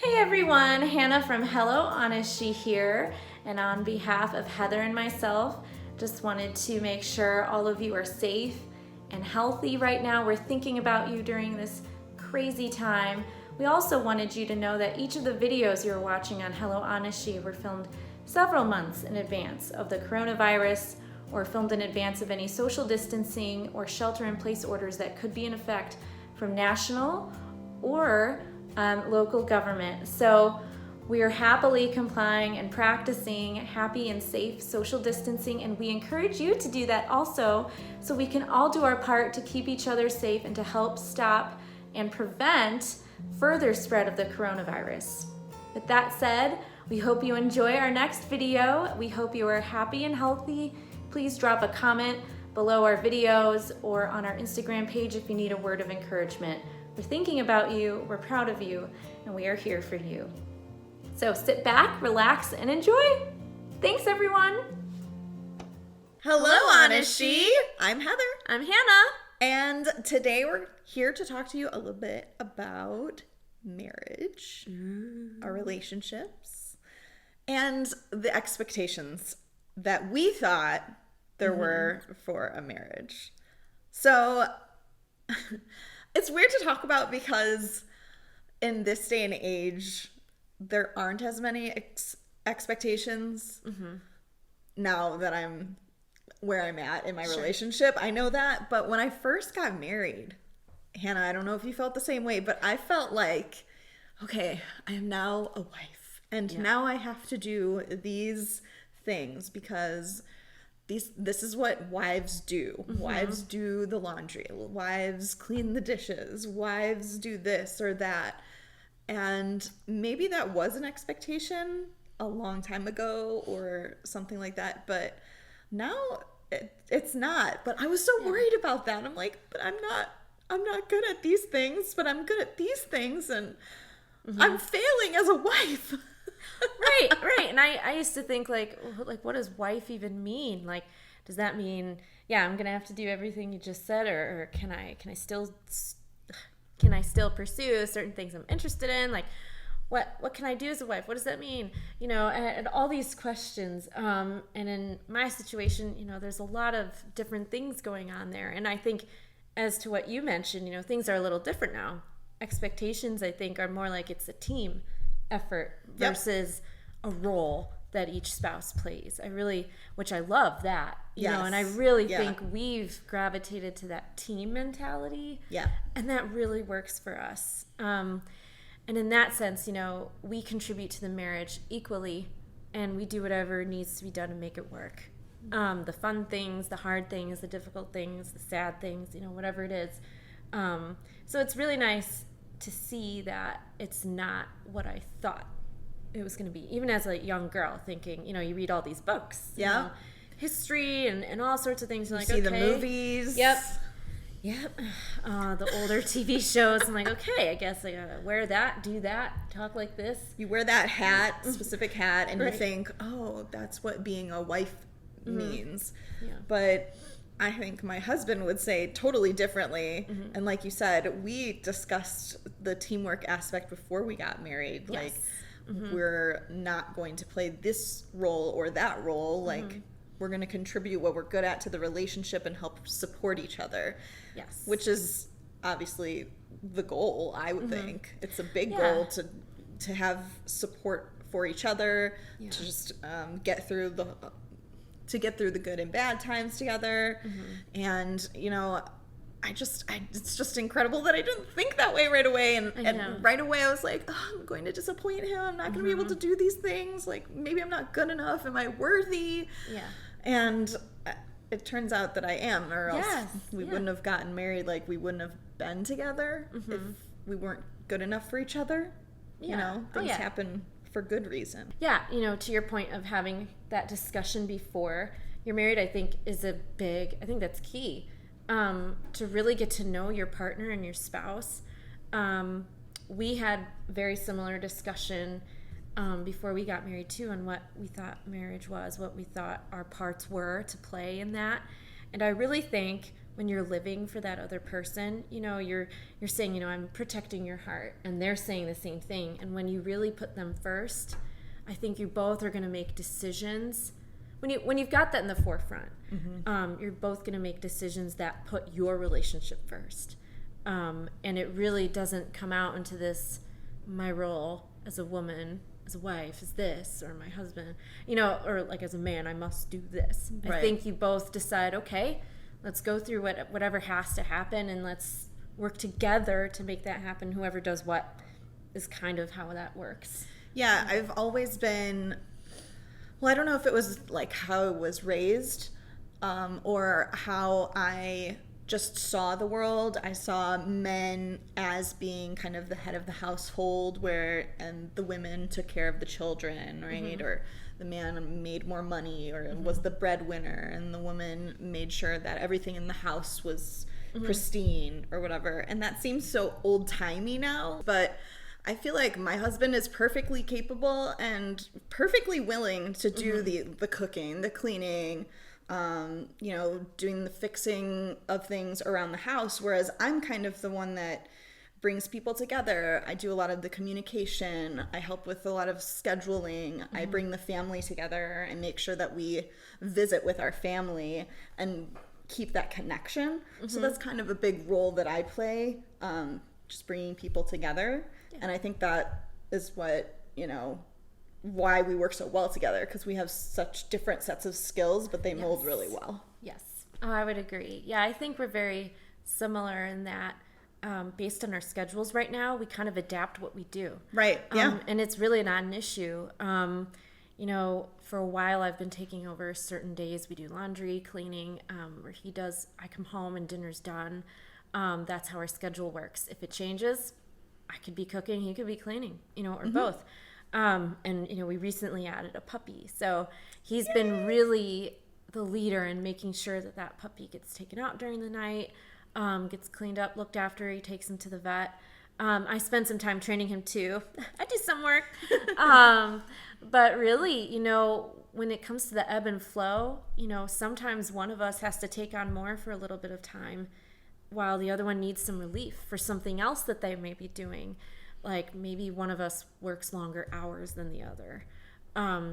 Hey everyone, Hannah from Hello Honest She here, and on behalf of Heather and myself, just wanted to make sure all of you are safe and healthy right now. We're thinking about you during this crazy time. We also wanted you to know that each of the videos you're watching on Hello Honest She were filmed several months in advance of the coronavirus, or filmed in advance of any social distancing or shelter-in-place orders that could be in effect from national or local government. So we are happily complying and practicing happy and safe social distancing, and we encourage you to do that also, so we can all do our part to keep each other safe and to help stop and prevent further spread of the coronavirus. With that said, we hope you enjoy our next video. We hope you are happy and healthy. Please drop a comment below our videos or on our Instagram page if you need a word of encouragement. We're thinking about you, we're proud of you, and we are here for you. So sit back, relax, and enjoy. Thanks, everyone. Hello, Honest She. I'm Heather. I'm Hannah. And today we're here to talk to you a little bit about marriage, our relationships, and the expectations that we thought there were for a marriage. So it's weird to talk about because in this day and age, there aren't as many expectations now that I'm where I'm at in my relationship. I know that. But when I first got married, Hannah, I don't know if you felt the same way, but I felt like, okay, I am now a wife. And now I have to do these things because this is what wives do. Wives do the laundry. Wives clean the dishes. Wives do this or that. And maybe that was an expectation a long time ago or something like that. But now it's not. But I was so worried about that. I'm like, but I'm not good at these things, but I'm good at these things. And I'm failing as a wife. Right. And I used to think like, what does wife even mean? Like, does that mean, I'm going to have to do everything you just said, or can I still pursue certain things I'm interested in? Like, what can I do as a wife? What does that mean? And all these questions. And in my situation, there's a lot of different things going on there. And I think as to what you mentioned, things are a little different now. Expectations, I think, are more like it's a team effort versus a role that each spouse plays. Which I love that, and I really think we've gravitated to that team mentality. Yeah. And that really works for us. And in that sense, we contribute to the marriage equally, and we do whatever needs to be done to make it work. The fun things, the hard things, the difficult things, the sad things, whatever it is. So it's really nice to see that it's not what I thought it was going to be. Even as a young girl, thinking, you read all these books, history and all sorts of things. You're like, see the okay. movies. Yep. The older TV shows. I'm like, okay, I guess I gotta wear that, do that, talk like this. You wear that hat, specific hat, and you think, oh, that's what being a wife means. Yeah. But I think my husband would say totally differently. And like you said, we discussed the teamwork aspect before we got married. Yes. Like, we're not going to play this role or that role. Like, we're going to contribute what we're good at to the relationship and help support each other. Yes. Which is obviously the goal, I would think. It's a big goal to have support for each other, to just get through the good and bad times together. And it's just incredible that I didn't think that way right away. And right away I was like, oh, I'm going to disappoint him. I'm not going to be able to do these things. Like, maybe I'm not good enough. Am I worthy? Yeah. And it turns out that I am, or else we wouldn't have gotten married. Like, we wouldn't have been together if we weren't good enough for each other. Things happen for good reason. Yeah, to your point of having that discussion before you're married, I think that's key. To really get to know your partner and your spouse. We had very similar discussion before we got married too, on what we thought marriage was, what we thought our parts were to play in that. And I really think when you're living for that other person, you know, you're saying, you know, I'm protecting your heart, and they're saying the same thing. And when you really put them first, I think you both are going to make decisions. When you've got that in the forefront, you're both going to make decisions that put your relationship first. And it really doesn't come out into this, my role as a woman, as a wife, is this, or my husband, you know, or like as a man, I must do this. Right. I think you both decide, okay, let's go through whatever has to happen, and let's work together to make that happen. Whoever does what is kind of how that works. Yeah, I've always been, well, I don't know if it was like how I was raised, or how I just saw the world. I saw men as being kind of the head of the household, and the women took care of the children, right? Or the man made more money, or was the breadwinner, and the woman made sure that everything in the house was pristine or whatever. And that seems so old-timey now, but I feel like my husband is perfectly capable and perfectly willing to do the cooking, the cleaning, you know, doing the fixing of things around the house, whereas I'm kind of the one that brings people together. I do a lot of the communication. I help with a lot of scheduling. I bring the family together and make sure that we visit with our family and keep that connection. So that's kind of a big role that I play, just bringing people together. Yeah. And I think that is what, you know, why we work so well together, because we have such different sets of skills, but they mold really well. Yes. Oh, I would agree. Yeah, I think we're very similar in that, based on our schedules right now, we kind of adapt what we do. Right. Yeah. And it's really not an issue. You know, for a while I've been taking over certain days. We do laundry, cleaning, where he does, I come home and dinner's done. That's how our schedule works. If it changes, I could be cooking, he could be cleaning, you know, or both. And, you know, we recently added a puppy. So he's been really the leader in making sure that that puppy gets taken out during the night, gets cleaned up, looked after, he takes him to the vet. I spend some time training him too. I do some work. But really, you know, when it comes to the ebb and flow, you know, sometimes one of us has to take on more for a little bit of time while the other one needs some relief for something else that they may be doing. Like maybe one of us works longer hours than the other.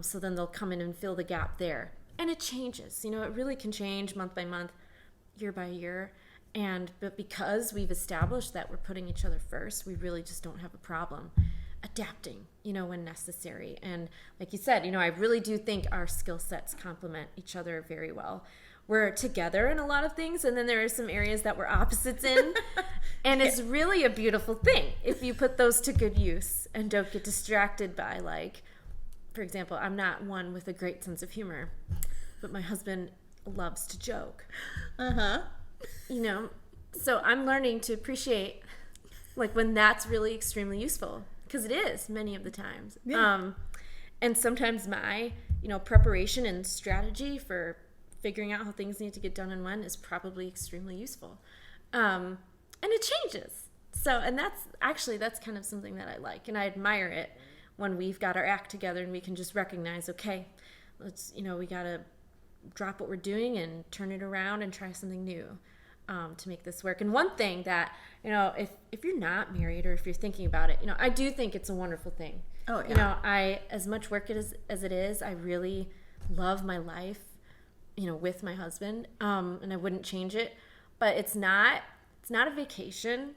So then they'll come in and fill the gap there. And it changes. You know, it really can change month by month, year by year. But because we've established that we're putting each other first, we really just don't have a problem adapting, you know, when necessary. And like you said, you know, I really do think our skill sets complement each other very well. We're together in a lot of things, and then there are some areas that we're opposites in. And it's really a beautiful thing if you put those to good use and don't get distracted by, like, for example, I'm not one with a great sense of humor, but my husband loves to joke. You know, so I'm learning to appreciate, like, when that's really extremely useful, because it is many of the times. Yeah. And sometimes my, you know, preparation and strategy for figuring out how things need to get done and when is probably extremely useful. And it changes. So, and that's kind of something that I like, and I admire it when we've got our act together and we can just recognize, okay, let's, you know, we got to drop what we're doing and turn it around and try something new to make this work. And one thing that, you know, if you're not married or if you're thinking about it, you know, I do think it's a wonderful thing. Oh, yeah. You know, as much work as it is, I really love my life, you know, with my husband, and I wouldn't change it. But it's not a vacation,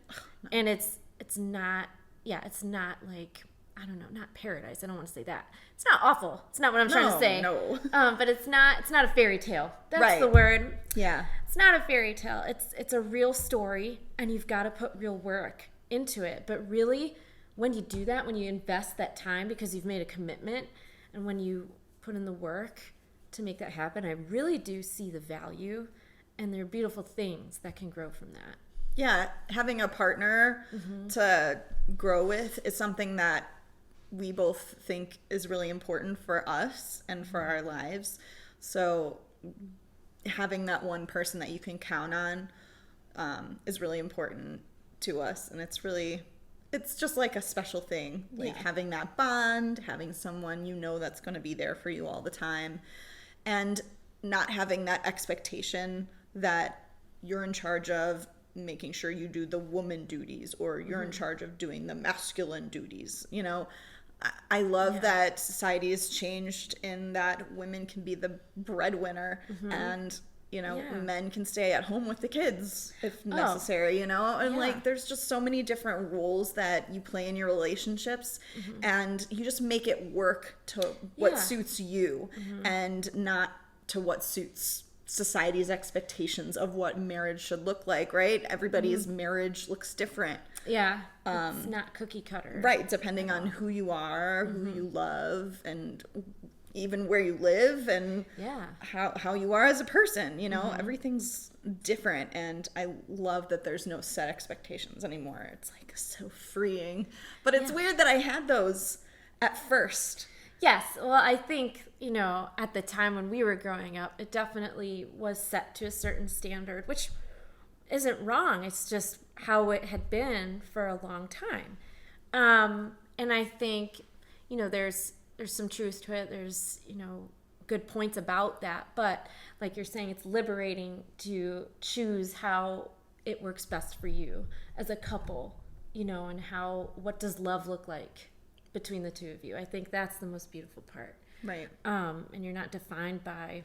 and it's not like, I don't know, not paradise. I don't want to say that. It's not awful. It's not what I'm trying to say. No. But it's not a fairy tale. That's the word. Yeah. It's not a fairy tale. It's a real story, and you've got to put real work into it. But really, when you do that, when you invest that time because you've made a commitment, and when you put in the work to make that happen, I really do see the value, and there are beautiful things that can grow from that. Yeah, having a partner to grow with is something that we both think is really important for us and for our lives. So having that one person that you can count on is really important to us. And it's just like a special thing, like having that bond, having someone you know that's going to be there for you all the time, and not having that expectation that you're in charge of making sure you do the woman duties, or you're in charge of doing the masculine duties. You know, I love that society has changed in that women can be the breadwinner, and you know, men can stay at home with the kids if necessary, you know? And like, there's just so many different roles that you play in your relationships, and you just make it work to what suits you, and not to what suits society's expectations of what marriage should look like, right? Everybody's marriage looks different. Yeah. It's not cookie cutter. Right, depending on who you are, who you love, and even where you live, and how you are as a person, you know, everything's different. And I love that there's no set expectations anymore. It's like so freeing. But it's weird that I had those at first. Yes. Well, I think, you know, at the time when we were growing up, it definitely was set to a certain standard, which isn't wrong. It's just how it had been for a long time. And I think, you know, there's some truth to it. There's, you know, good points about that. But like you're saying, it's liberating to choose how it works best for you as a couple, you know, and what does love look like between the two of you. I think that's the most beautiful part. Right. And you're not defined by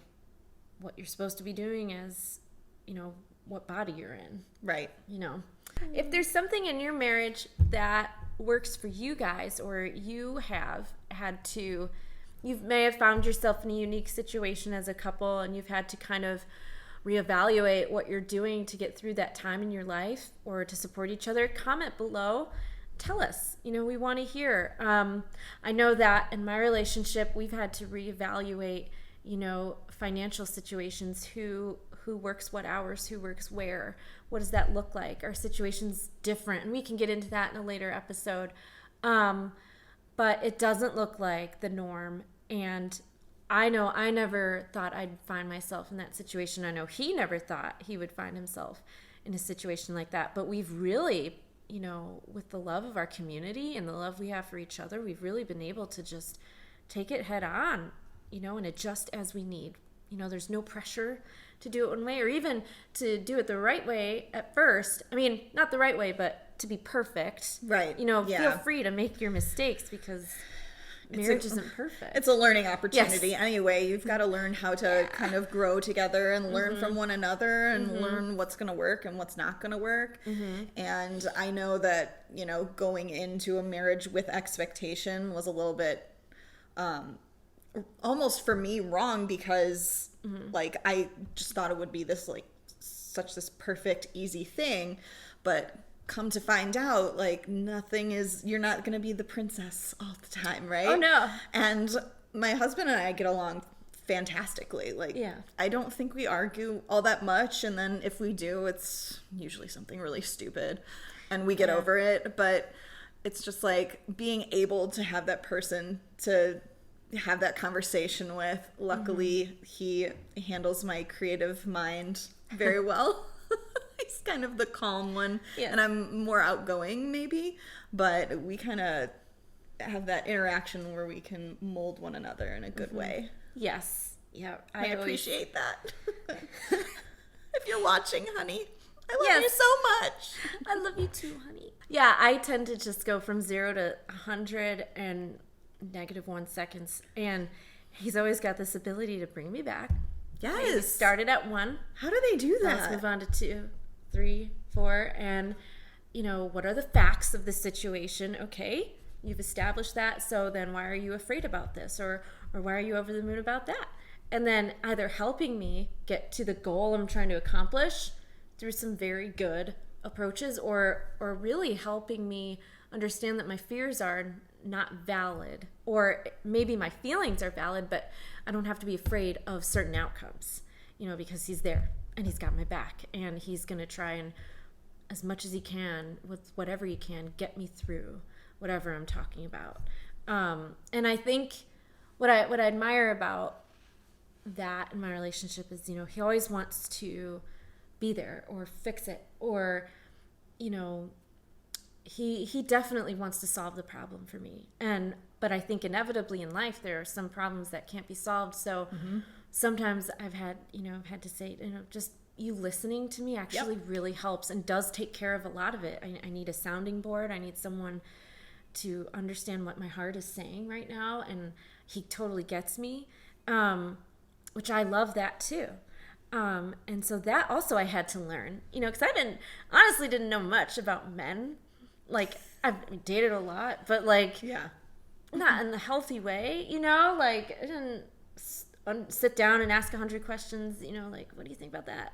what you're supposed to be doing as, you know, what body you're in. Right. You know, if there's something in your marriage that works for you guys, or you may have found yourself in a unique situation as a couple, and you've had to kind of reevaluate what you're doing to get through that time in your life or to support each other, comment below. Tell us, you know, we want to hear. I know that in my relationship, we've had to reevaluate, you know, financial situations, who works what hours, who works where, what does that look like? Our situation's different, and we can get into that in a later episode. But it doesn't look like the norm, and I know I never thought I'd find myself in that situation. I know he never thought he would find himself in a situation like that, but we've really, you know, with the love of our community and the love we have for each other, we've really been able to just take it head on, you know, and adjust as we need. You know, there's no pressure to do it one way, or even to do it the right way at first. I mean, not the right way, but to be perfect. Right. You know, feel free to make your mistakes, because marriage isn't perfect. It's a learning opportunity anyway. You've got to learn how to kind of grow together and learn from one another, and learn what's going to work and what's not going to work. And I know that, you know, going into a marriage with expectation was a little bit almost for me wrong, because like I just thought it would be this like such this perfect easy thing, but come to find out, like, you're not going to be the princess all the time, right? Oh, no. And my husband and I get along fantastically. Like, I don't think we argue all that much. And then if we do, it's usually something really stupid and we get over it. But it's just like being able to have that person to have that conversation with. Luckily, he handles my creative mind very well. He's kind of the calm one, and I'm more outgoing maybe, but we kind of have that interaction where we can mold one another in a good way. Yes. Yeah. I appreciate that. If you're watching, honey, I love you so much. I love you too, honey. Yeah, I tend to just go from 0 to 100 in -1 seconds, and he's always got this ability to bring me back. Yes. We started at 1. How do they do that? Let's move on to 2, 3, 4, and, you know, what are the facts of the situation? Okay, you've established that, so then why are you afraid about this? Or why are you over the moon about that? And then either helping me get to the goal I'm trying to accomplish through some very good approaches, or really helping me understand that my fears are not valid, or maybe my feelings are valid, but I don't have to be afraid of certain outcomes, you know, because he's there and he's got my back, and he's going to try and, as much as he can, with whatever he can, get me through whatever I'm talking about. And I think what I admire about that in my relationship is, you know, he always wants to be there or fix it, or, you know, he definitely wants to solve the problem for me. But I think inevitably in life there are some problems that can't be solved. So sometimes I've had to say, you know, just you listening to me actually really helps and does take care of a lot of it. I need a sounding board. I need someone to understand what my heart is saying right now, and he totally gets me, which I love that too. And so that also I had to learn, because I honestly didn't know much about men. Like, I've dated a lot, but like, not in the healthy way, like I didn't sit down and ask 100 questions, like, what do you think about that?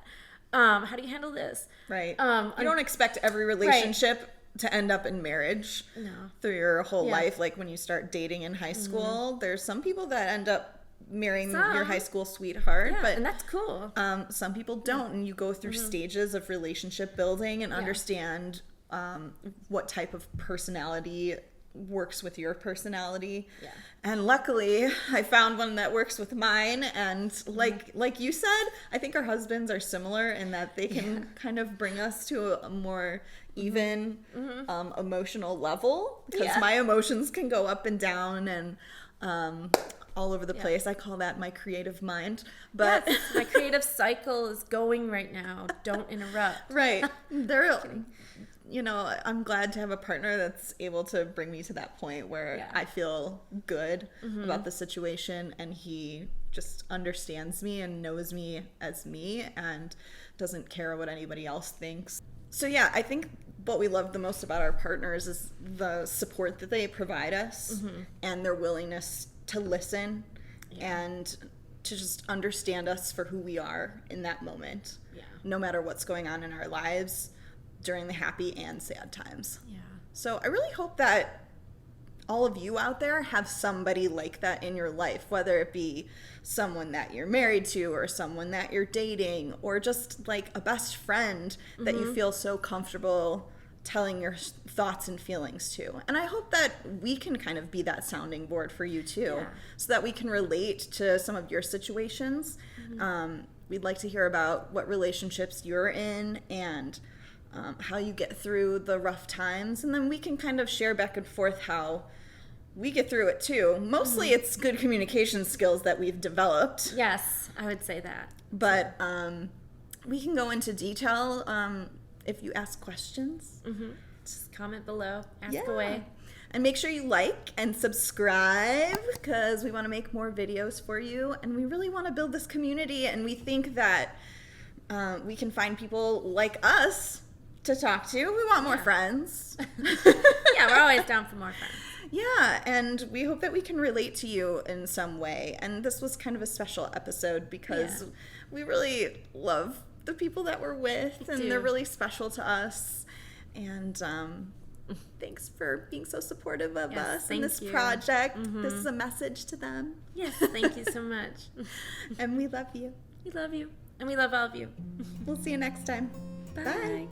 How do you handle this? Right. You don't expect every relationship to end up in marriage through your whole life. Like when you start dating in high school, there's some people that end up marrying your high school sweetheart, but and that's cool. Some people don't, and you go through stages of relationship building and understand what type of personality works with your personality. And luckily I found one that works with mine, and like you said, I think our husbands are similar in that they can kind of bring us to a more even emotional level, because my emotions can go up and down and all over the place. I call that my creative mind. But yes, my creative cycle is going right now. Don't interrupt. Right. I'm glad to have a partner that's able to bring me to that point where I feel good about the situation, and he just understands me and knows me as me and doesn't care what anybody else thinks. So yeah, I think what we love the most about our partners is the support that they provide us and their willingness to listen and to just understand us for who we are in that moment, no matter what's going on in our lives during the happy and sad times. So I really hope that all of you out there have somebody like that in your life, whether it be someone that you're married to or someone that you're dating, or just like a best friend that you feel so comfortable telling your thoughts and feelings to. And I hope that we can kind of be that sounding board for you too, so that we can relate to some of your situations. We'd like to hear about what relationships you're in and how you get through the rough times, and then we can kind of share back and forth how we get through it too. Mostly it's good communication skills that we've developed. Yes, I would say that. But we can go into detail if you ask questions. Just comment below, ask away. And make sure you like and subscribe, because we want to make more videos for you, and we really want to build this community, and we think that we can find people like us to talk to. We want more friends. We're always down for more friends. Yeah, and we hope that we can relate to you in some way. And this was kind of a special episode because we really love the people that we're with, and they're really special to us. And thanks for being so supportive of us in this project. This is a message to them. Yes, thank you so much. And we love you. We love you. And we love all of you. We'll see you next time. Bye. Bye.